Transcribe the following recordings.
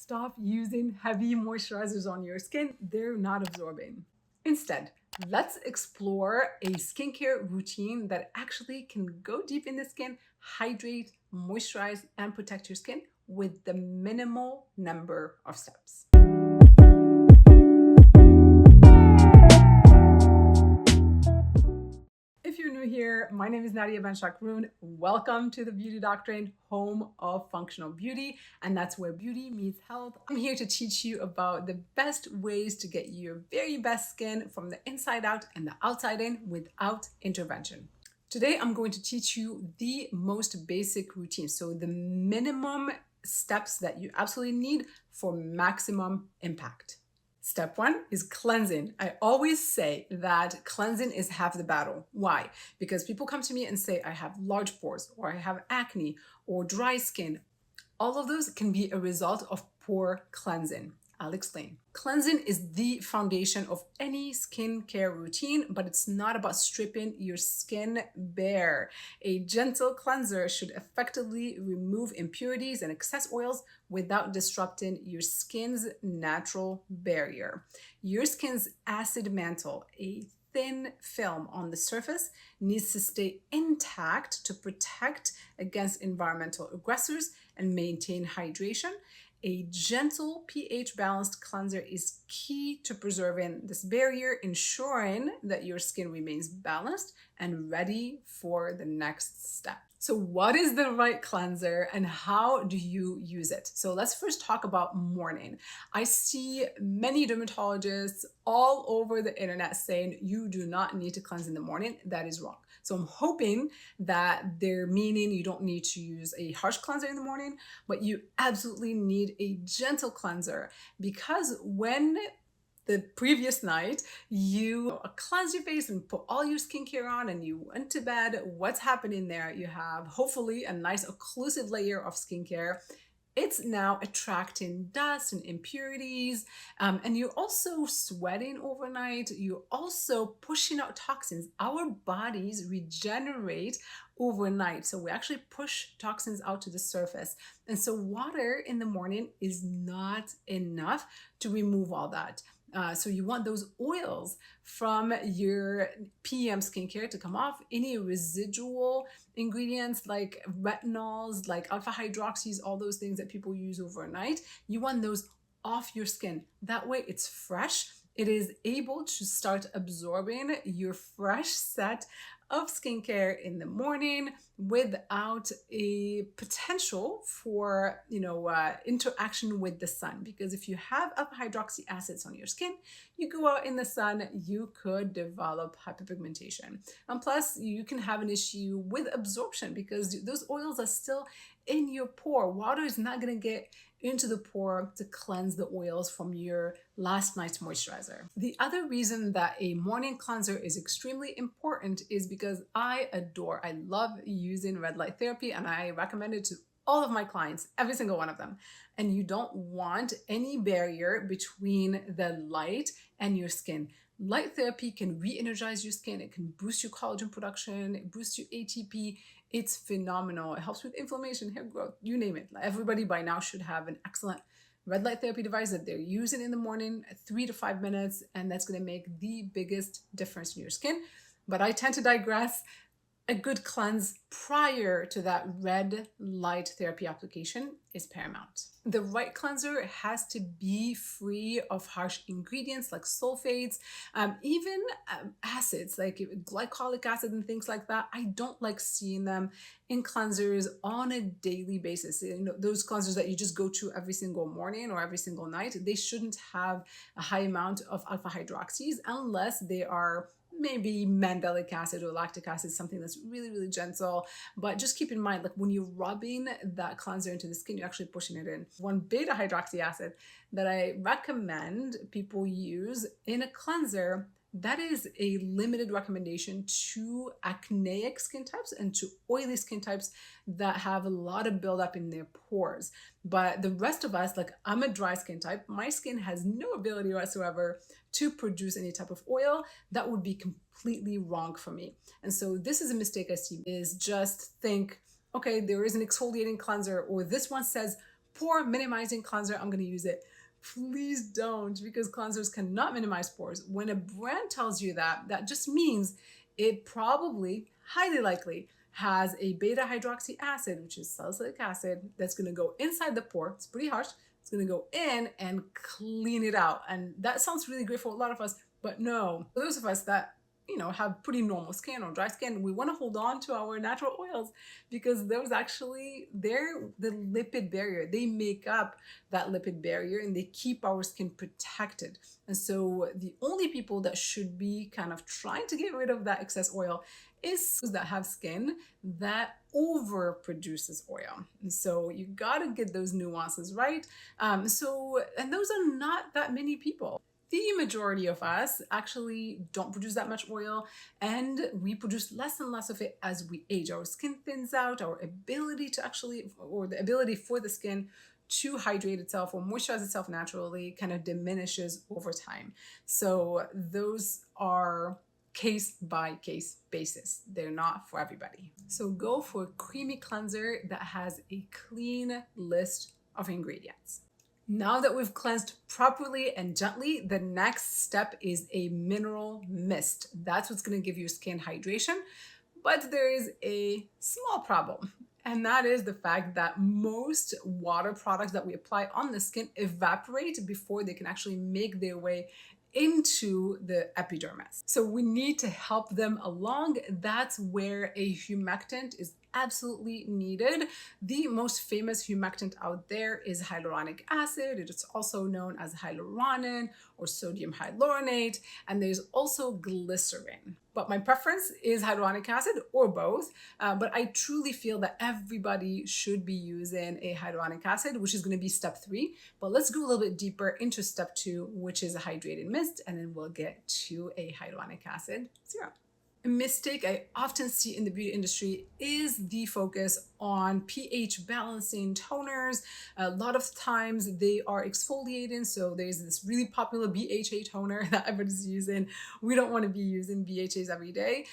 stop using heavy moisturizers on your skin. They're not absorbing. Instead, let's explore a skincare routine that actually can go deep in the skin, hydrate, moisturize, and protect your skin with the minimal number of steps. If you're new here, my name is Nadia Ben-Shakroun. Welcome to the Beauty Doctrine, home of functional beauty, and that's where beauty meets health. I'm here to teach you about the best ways to get your very best skin from the inside out and the outside in without intervention. Today, I'm going to teach you the most basic routine, so the minimum steps that you absolutely need for maximum impact. Step one is cleansing. I always say that cleansing is half the battle. Why? Because people come to me and say, I have large pores, or I have acne, or dry skin. All of those can be a result of poor cleansing. I'll explain. Cleansing is the foundation of any skincare routine, but it's not about stripping your skin bare. A gentle cleanser should effectively remove impurities and excess oils without disrupting your skin's natural barrier. Your skin's acid mantle, a thin film on the surface, needs to stay intact to protect against environmental aggressors and maintain hydration. A gentle pH balanced cleanser is key to preserving this barrier, ensuring that your skin remains balanced and ready for the next step. So what is the right cleanser and how do you use it? So let's first talk about morning. I see many dermatologists all over the internet saying you do not need to cleanse in the morning. That is wrong. So I'm hoping that they're meaning you don't need to use a harsh cleanser in the morning, but you absolutely need a gentle cleanser, because when the previous night you cleanse your face and put all your skincare on and you went to bed, what's happening there? You have hopefully a nice occlusive layer of skincare. It's now attracting dust and impurities, and you're also sweating overnight. You're also pushing out toxins. Our bodies regenerate overnight, so we actually push toxins out to the surface. And so water in the morning is not enough to remove all that. So you want those oils from your PM skincare to come off. Any residual ingredients like retinols, like alpha hydroxys, all those things that people use overnight, you want those off your skin. That way it's fresh. It is able to start absorbing your fresh set of skincare in the morning without a potential for interaction with the sun. Because if you have alpha hydroxy acids on your skin, you go out in the sun, you could develop hyperpigmentation. And plus, you can have an issue with absorption because those oils are still in your pore. Water is not going to get into the pore to cleanse the oils from your last night's moisturizer. The other reason that a morning cleanser is extremely important is because I love using red light therapy, and I recommend it to all of my clients, every single one of them. And you don't want any barrier between the light and your skin. Light therapy can re-energize your skin. It can boost your collagen production, it boosts your ATP. It's phenomenal. It helps with inflammation, hair growth, you name it. Everybody by now should have an excellent red light therapy device that they're using in the morning, 3 to 5 minutes, and that's going to make the biggest difference in your skin. But I tend to digress. A good cleanse prior to that red light therapy application is paramount. The right cleanser has to be free of harsh ingredients like sulfates, even acids like glycolic acid and things like that. I don't like seeing them in cleansers on a daily basis. Those cleansers that you just go to every single morning or every single night, they shouldn't have a high amount of alpha hydroxys unless they are maybe mandelic acid or lactic acid, something that's really, really gentle. But just keep in mind, like when you're rubbing that cleanser into the skin, you're actually pushing it in. One beta hydroxy acid that I recommend people use in a cleanser, that is a limited recommendation to acneic skin types and to oily skin types that have a lot of buildup in their pores. But the rest of us, like I'm a dry skin type, my skin has no ability whatsoever to produce any type of oil. That would be completely wrong for me. And so this is a mistake I see, is just think, okay, there is an exfoliating cleanser, or this one says pore minimizing cleanser, I'm going to use it. Please don't, because cleansers cannot minimize pores. When a brand tells you that, that just means it probably, highly likely, has a beta hydroxy acid, which is salicylic acid, that's going to go inside the pore. It's pretty harsh. It's going to go in and clean it out. And that sounds really great for a lot of us, but no. For those of us that have pretty normal skin or dry skin, we want to hold on to our natural oils because those actually, they're the lipid barrier. They make up that lipid barrier and they keep our skin protected. And so the only people that should be kind of trying to get rid of that excess oil is those that have skin that overproduces oil. And so you got to get those nuances right. And those are not that many people. The majority of us actually don't produce that much oil, and we produce less and less of it as we age. Our skin thins out, our ability to actually, or the ability for the skin to hydrate itself or moisturize itself naturally kind of diminishes over time. So those are case by case basis. They're not for everybody. So go for a creamy cleanser that has a clean list of ingredients. Now that we've cleansed properly and gently, the next step is a mineral mist. That's what's going to give your skin hydration. But there is a small problem, and that is the fact that most water products that we apply on the skin evaporate before they can actually make their way into the epidermis. So we need to help them along. That's where a humectant is absolutely needed. The most famous humectant out there is hyaluronic acid. It is also known as hyaluronin or sodium hyaluronate, and there's also glycerin. But my preference is hyaluronic acid or both, but I truly feel that everybody should be using a hyaluronic acid, which is going to be step 3. But let's go a little bit deeper into step 2, which is a hydrating mist, and then we'll get to a hyaluronic acid serum. A mistake I often see in the beauty industry is the focus on pH balancing toners. A lot of times they are exfoliating. So there's this really popular BHA toner that everybody's using. We don't want to be using BHAs every day.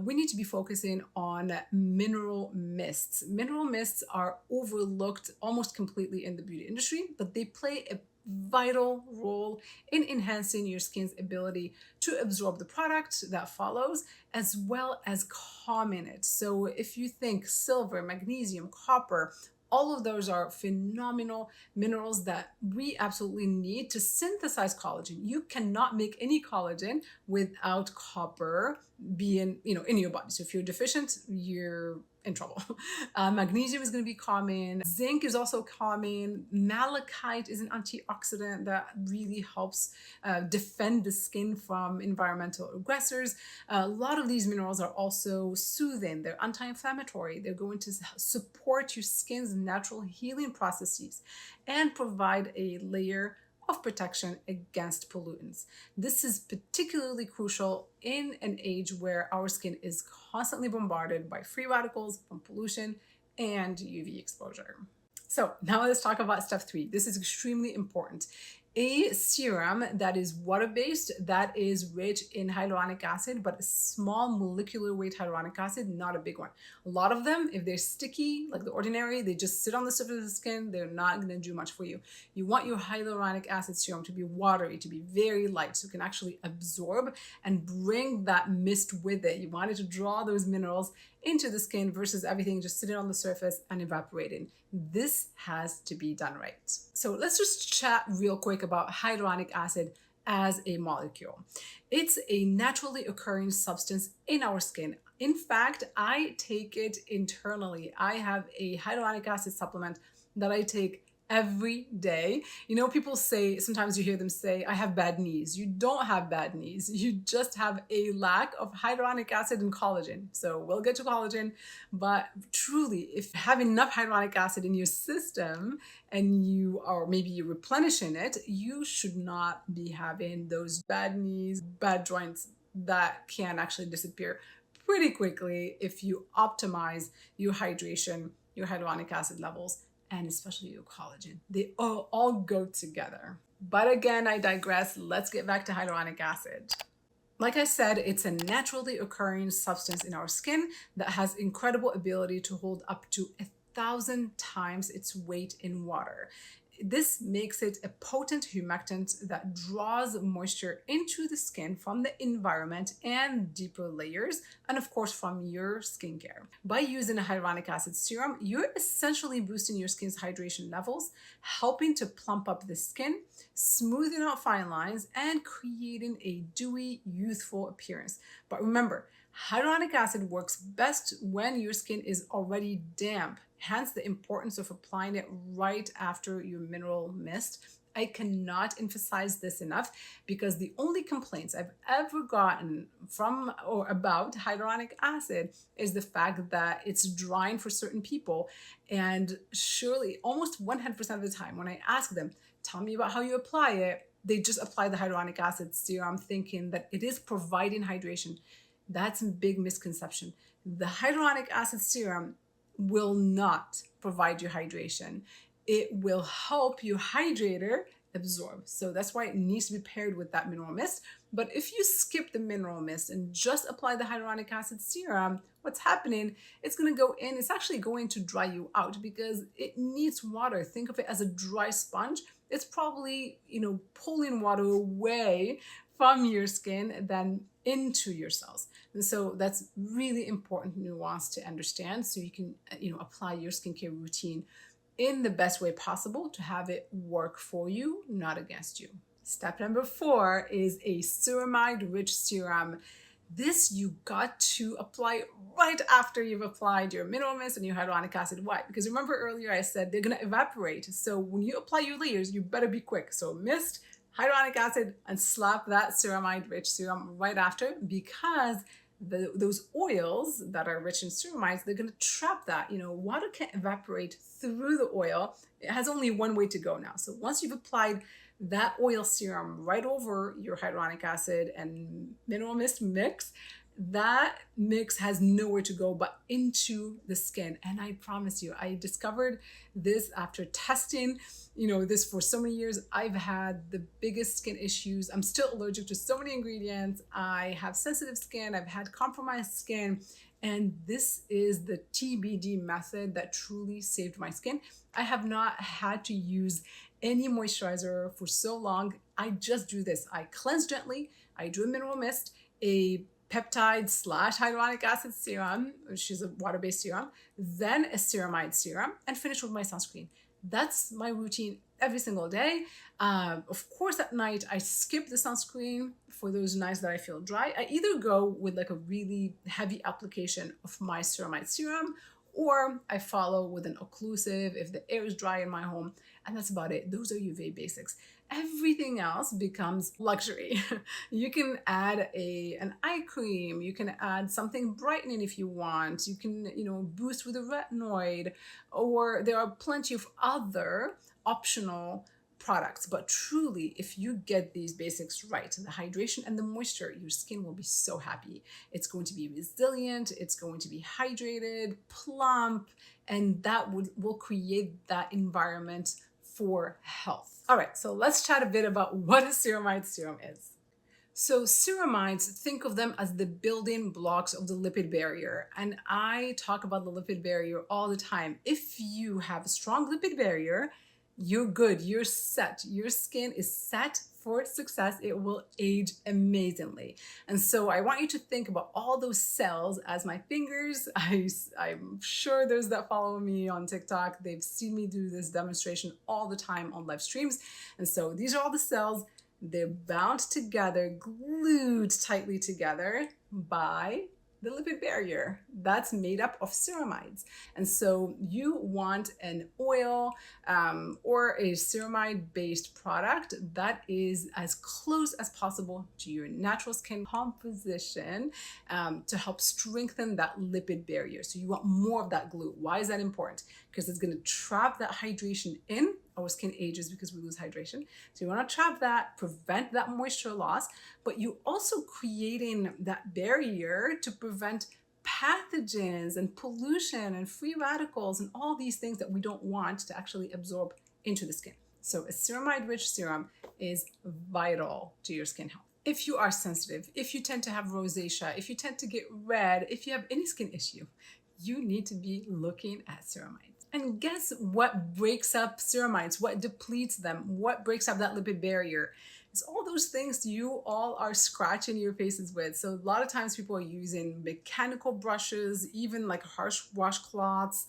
We need to be focusing on mineral mists. Mineral mists are overlooked almost completely in the beauty industry, but they play a vital role in enhancing your skin's ability to absorb the product that follows, as well as calming it. So if you think silver, magnesium, copper, all of those are phenomenal minerals that we absolutely need to synthesize collagen. You cannot make any collagen without copper being, in your body. So if you're deficient, you're in trouble. Magnesium is going to be calming. Zinc is also calming. Malachite is an antioxidant that really helps defend the skin from environmental aggressors. A lot of these minerals are also soothing. They're anti-inflammatory. They're going to support your skin's natural healing processes and provide a layer of protection against pollutants. This is particularly crucial in an age where our skin is constantly bombarded by free radicals from pollution and UV exposure. So now let's talk about step 3. This is extremely important. A serum that is water-based, that is rich in hyaluronic acid, but a small molecular weight hyaluronic acid, not a big one. A lot of them, if they're sticky, like The Ordinary, they just sit on the surface of the skin, they're not going to do much for you. You want your hyaluronic acid serum to be watery, to be very light, so it can actually absorb and bring that mist with it. You want it to draw those minerals into the skin versus everything just sitting on the surface and evaporating. This has to be done right. So let's just chat real quick about hyaluronic acid as a molecule. It's a naturally occurring substance in our skin. In fact, I take it internally. I have a hyaluronic acid supplement that I take every day. People say, sometimes you hear them say, I have bad knees. You don't have bad knees. You just have a lack of hyaluronic acid and collagen. So we'll get to collagen, but truly, if you have enough hyaluronic acid in your system and maybe you're replenishing it, you should not be having those bad knees, bad joints that can actually disappear pretty quickly if you optimize your hydration, your hyaluronic acid levels, and especially your collagen. They all go together. But again, I digress. Let's get back to hyaluronic acid. Like I said, it's a naturally occurring substance in our skin that has incredible ability to hold up to 1,000 times its weight in water. This makes it a potent humectant that draws moisture into the skin from the environment and deeper layers, and of course from your skincare. By using a hyaluronic acid serum, you're essentially boosting your skin's hydration levels, helping to plump up the skin, smoothing out fine lines, and creating a dewy, youthful appearance. But remember, hyaluronic acid works best when your skin is already damp, hence the importance of applying it right after your mineral mist. I cannot emphasize this enough because the only complaints I've ever gotten from or about hyaluronic acid is the fact that it's drying for certain people. And surely almost 100% of the time when I ask them, tell me about how you apply it, they just apply the hyaluronic acid serum thinking that it is providing hydration. That's a big misconception. The hyaluronic acid serum will not provide you hydration. It will help your hydrator absorb. So that's why it needs to be paired with that mineral mist. But if you skip the mineral mist and just apply the hyaluronic acid serum, what's happening? It's going to go in. It's actually going to dry you out because it needs water. Think of it as a dry sponge. It's probably, pulling water away from your skin than into your cells. And so that's really important nuance to understand so you can, apply your skincare routine in the best way possible to have it work for you, not against you. Step number 4 is a ceramide-rich serum. This you got to apply right after you've applied your mineral mist and your hyaluronic acid. Why? Because remember earlier I said they're going to evaporate. So when you apply your layers, you better be quick. So mist, hyaluronic acid, and slap that ceramide-rich serum right after, because those oils that are rich in ceramides, they're going to trap that. Water can't evaporate through the oil. It has only one way to go now. So once you've applied that oil serum right over your hyaluronic acid and mineral mist mix, that mix has nowhere to go but into the skin. And I promise you, I discovered this after testing, this for so many years. I've had the biggest skin issues. I'm still allergic to so many ingredients. I have sensitive skin. I've had compromised skin. And this is the TBD method that truly saved my skin. I have not had to use any moisturizer for so long. I just do this. I cleanse gently. I do a mineral mist, a peptide / hyaluronic acid serum, which is a water-based serum, then a ceramide serum, and finish with my sunscreen. That's my routine every single day. Of course, at night, I skip the sunscreen for those nights that I feel dry. I either go with like a really heavy application of my ceramide serum, or I follow with an occlusive if the air is dry in my home, and that's about it. Those are UV basics. Everything else becomes luxury. You can add an eye cream. You can add something brightening if you want. You can, boost with a retinoid, or there are plenty of other optional products. But truly, if you get these basics right, the hydration and the moisture, your skin will be so happy. It's going to be resilient. It's going to be hydrated, plump, and that will create that environment for health. All right, so let's chat a bit about what a ceramide serum is. So ceramides, think of them as the building blocks of the lipid barrier. And I talk about the lipid barrier all the time. If you have a strong lipid barrier, you're good, you're set. Your skin is set for success. It will age amazingly. And so I want you to think about all those cells as my fingers. I'm sure those that follow me on TikTok, they've seen me do this demonstration all the time on live streams. And so these are all the cells. They're bound together, glued tightly together by the lipid barrier that's made up of ceramides. And so you want an oil or a ceramide-based product that is as close as possible to your natural skin composition to help strengthen that lipid barrier. So you want more of that glue. Why is that important? Because it's going to trap that hydration in. Our skin ages because we lose hydration. So you want to trap that, prevent that moisture loss, but you also creating that barrier to prevent pathogens and pollution and free radicals and all these things that we don't want to actually absorb into the skin. So a ceramide-rich serum is vital to your skin health. If you are sensitive, if you tend to have rosacea, if you tend to get red, if you have any skin issue, you need to be looking at ceramides. And guess what breaks up ceramides? What depletes them? What breaks up that lipid barrier? It's all those things you all are scratching your faces with. So a lot of times people are using mechanical brushes, even like harsh washcloths,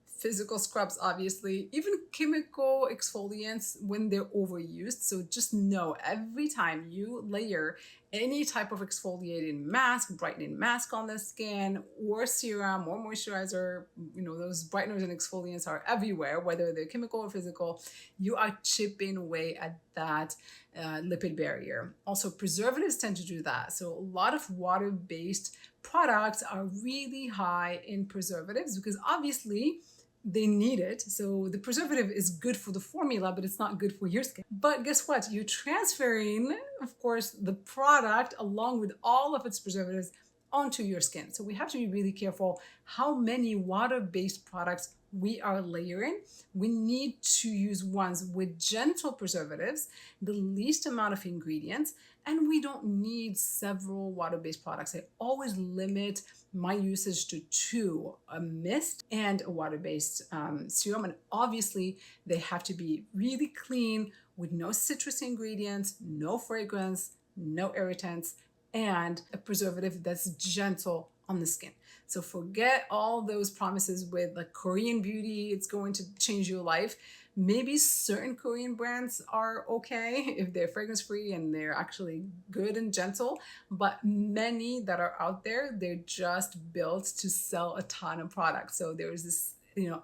physical scrubs, obviously, even chemical exfoliants when they're overused. So just know every time you layer any type of exfoliating mask, brightening mask on the skin, or serum or moisturizer, those brighteners and exfoliants are everywhere, whether they're chemical or physical, you are chipping away at that lipid barrier. Also, preservatives tend to do that. So a lot of water-based products are really high in preservatives because obviously they need it. So the preservative is good for the formula, but it's not good for your skin. But guess what? You're transferring, of course, the product along with all of its preservatives onto your skin. So we have to be really careful how many water-based products we are layering. We need to use ones with gentle preservatives, the least amount of ingredients, and we don't need several water-based products. I always limit my usage to two, a mist and a water-based serum. And obviously they have to be really clean with no citrus ingredients, no fragrance, no irritants, and a preservative that's gentle on the skin. So forget all those promises with like Korean beauty, it's going to change your life. Maybe certain Korean brands are okay if they're fragrance free and they're actually good and gentle, but many that are out there, they're just built to sell a ton of products. So there's this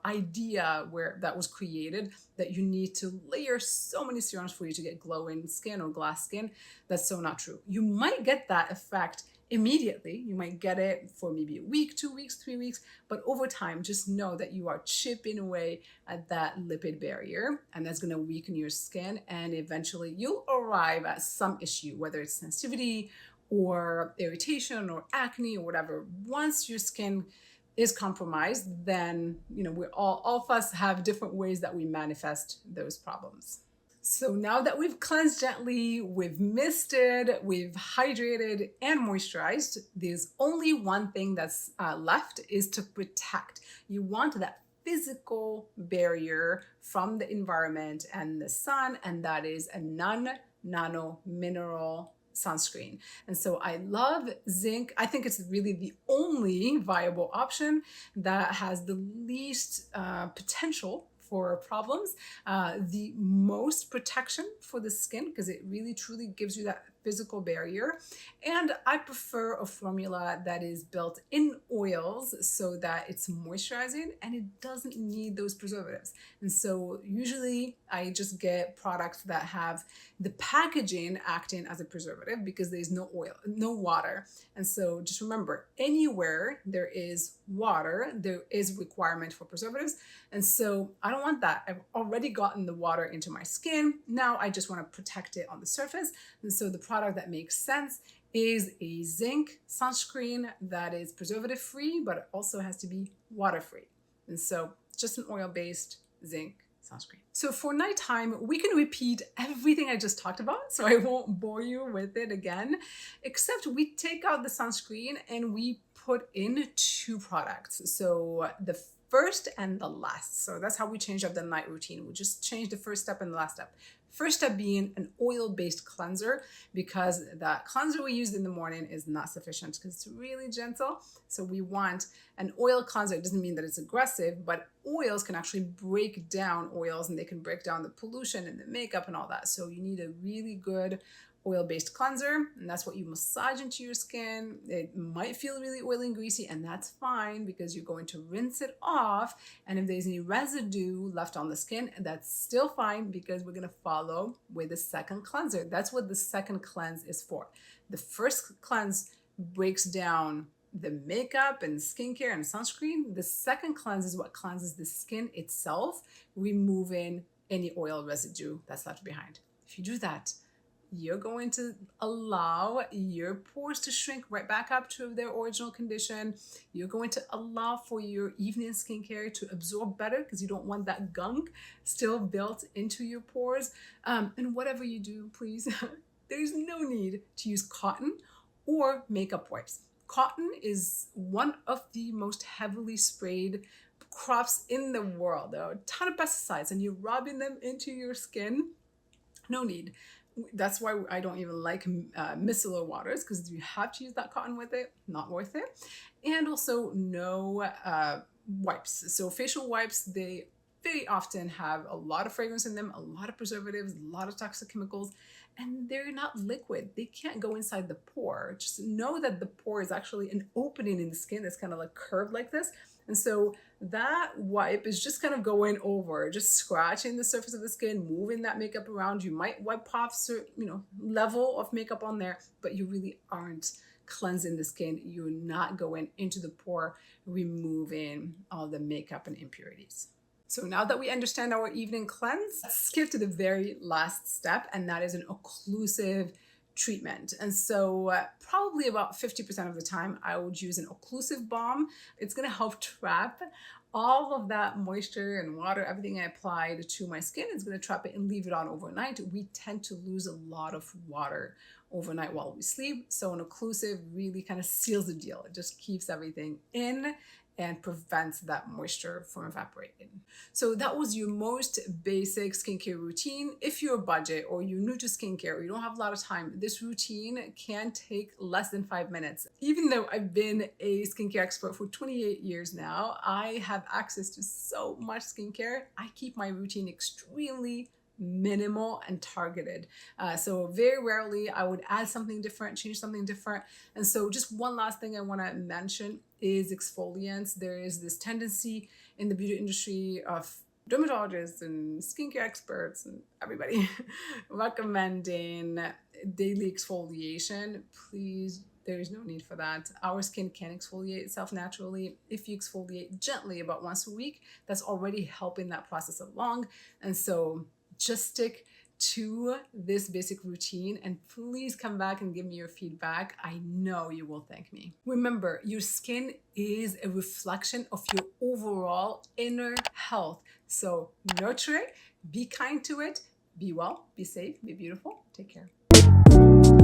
idea where that was created that you need to layer so many serums for you to get glowing skin or glass skin. That's so not true. You might get that effect immediately. You might get it for maybe a week, 2 weeks, 3 weeks, but over time, just know that you are chipping away at that lipid barrier, and that's going to weaken your skin, and eventually you'll arrive at some issue, whether it's sensitivity or irritation or acne or whatever. Once your skin is compromised, then we all of us have different ways that we manifest those problems. So now that we've cleansed gently, we've misted, we've hydrated and moisturized, there's only one thing that's left is to protect. You want that physical barrier from the environment and the sun, and that is a non-nano mineral sunscreen. And so I love zinc. I think it's really the only viable option that has the least potential for problems, the most protection for the skin because it really truly gives you that physical barrier. And I prefer a formula that is built in oils so that it's moisturizing and it doesn't need those preservatives. And so usually I just get products that have the packaging acting as a preservative because there's no oil, no water. And so just remember, anywhere there is water, there is requirement for preservatives. And so I don't want that. I've already gotten the water into my skin. Now I just want to protect it on the surface. And so the product that makes sense is a zinc sunscreen that is preservative free, but it also has to be water free. And so just an oil-based zinc sunscreen. So for nighttime, we can repeat everything I just talked about, so I won't bore you with it again, except we take out the sunscreen and we put in two products. So the first and the last. So that's how we change up the night routine. We just change the first step and the last step. First step being an oil-based cleanser, because that cleanser we used in the morning is not sufficient because it's really gentle. So we want an oil cleanser. It doesn't mean that it's aggressive, but oils can actually break down oils and they can break down the pollution and the makeup and all that. So you need a really good oil-based cleanser, and that's what you massage into your skin. It might feel really oily and greasy, and that's fine because you're going to rinse it off. And if there's any residue left on the skin, that's still fine because we're gonna follow with the second cleanser. That's what the second cleanse is for. The first cleanse breaks down the makeup and skincare and sunscreen. The second cleanse is what cleanses the skin itself, removing any oil residue that's left behind. If you do that, you're going to allow your pores to shrink right back up to their original condition. You're going to allow for your evening skincare to absorb better because you don't want that gunk still built into your pores. And whatever you do, please, there's no need to use cotton or makeup wipes. Cotton is one of the most heavily sprayed crops in the world. There are a ton of pesticides and you're rubbing them into your skin. No need. That's why I don't even like micellar waters, because you have to use that cotton with it. Not worth it. And also no wipes. So facial wipes, they very often have a lot of fragrance in them, a lot of preservatives, a lot of toxic chemicals, and they're not liquid. They can't go inside the pore. Just know that the pore is actually an opening in the skin that's kind of like curved like this. And so that wipe is just kind of going over, just scratching the surface of the skin, moving that makeup around. You might wipe off certain, level of makeup on there, but you really aren't cleansing the skin. You're not going into the pore, removing all the makeup and impurities. So now that we understand our evening cleanse, let's skip to the very last step, and that is an occlusive treatment. And so probably about 50% of the time I would use an occlusive balm. It's going to help trap all of that moisture and water, everything I applied to my skin. It's going to trap it and leave it on overnight. We tend to lose a lot of water overnight while we sleep. So an occlusive really kind of seals the deal. It just keeps everything in and prevents that moisture from evaporating. So that was your most basic skincare routine. If you're a budget or you're new to skincare or you don't have a lot of time, this routine can take less than 5 minutes. Even though I've been a skincare expert for 28 years now, I have access to so much skincare. I keep my routine extremely minimal and targeted. So very rarely I would add something different, change something different. And so just one last thing I want to mention is exfoliants. There is this tendency in the beauty industry of dermatologists and skincare experts and everybody recommending daily exfoliation. Please, there is no need for that. Our skin can exfoliate itself naturally. If you exfoliate gently about once a week, that's already helping that process along. And so just stick to this basic routine and please come back and give me your feedback. I know you will thank me. Remember, your skin is a reflection of your overall inner health. So nurture it, be kind to it, be well, be safe, be beautiful. Take care.